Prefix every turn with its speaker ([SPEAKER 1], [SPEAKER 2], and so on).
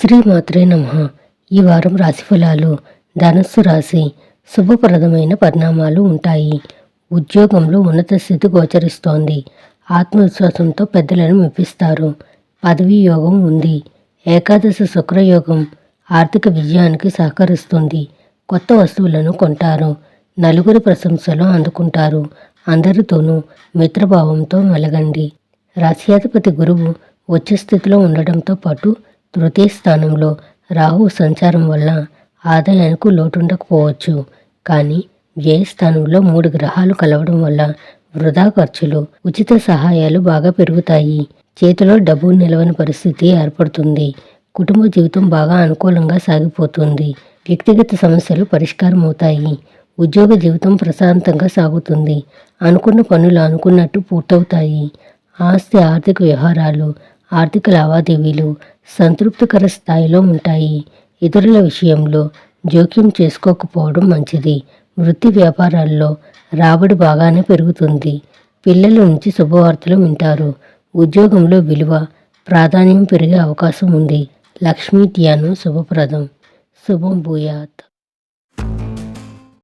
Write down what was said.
[SPEAKER 1] శ్రీమాత్రే నమః. ఈ వారం రాశిఫలాలు. ధనస్సు రాశి. శుభప్రదమైన పరిణామాలు ఉంటాయి. ఉద్యోగంలో ఉన్నత స్థితి గోచరిస్తోంది. ఆత్మవిశ్వాసంతో పెద్దలను మెప్పిస్తారు. పదవీ యోగం ఉంది. ఏకాదశి శుక్రయోగం ఆర్థిక విజయానికి సహకరిస్తుంది. కొత్త వస్తువులను కొంటారు. నలుగురి ప్రశంసలు అందుకుంటారు. అందరితోనూ మిత్రభావంతో మెలగండి. రాశ్యాధిపతి గురువు ఉచ్చ స్థితిలో ఉండడంతో పాటు తృతీయ స్థానంలో రాహు సంచారం వల్ల ఆదాయానికి లోటుండకపోవచ్చు. కానీ వ్యయస్థానంలో 3 గ్రహాలు కలవడం వల్ల వృధా ఖర్చులు, ఉచిత సహాయాలు బాగా పెరుగుతాయి. చేతిలో డబ్బు నిలవని పరిస్థితి ఏర్పడుతుంది. కుటుంబ జీవితం బాగా అనుకూలంగా సాగిపోతుంది. వ్యక్తిగత సమస్యలు పరిష్కారం అవుతాయి. ఉద్యోగ జీవితం ప్రశాంతంగా సాగుతుంది. అనుకున్న పనులు అనుకున్నట్టు పూర్తవుతాయి. ఆస్తి ఆర్థిక వ్యవహారాలు, ఆర్థిక లావాదేవీలు సంతృప్తికర స్థాయిలో ఉంటాయి. ఇతరుల విషయంలో జోక్యం చేసుకోకపోవడం మంచిది. వృత్తి వ్యాపారాల్లో రాబడి బాగానే పెరుగుతుంది. పిల్లల నుంచి శుభవార్తలు వింటారు. ఉద్యోగంలో విలువ, ప్రాధాన్యం పెరిగే అవకాశం ఉంది. లక్ష్మీ ధ్యానం శుభప్రదం. శుభం భూయాత్.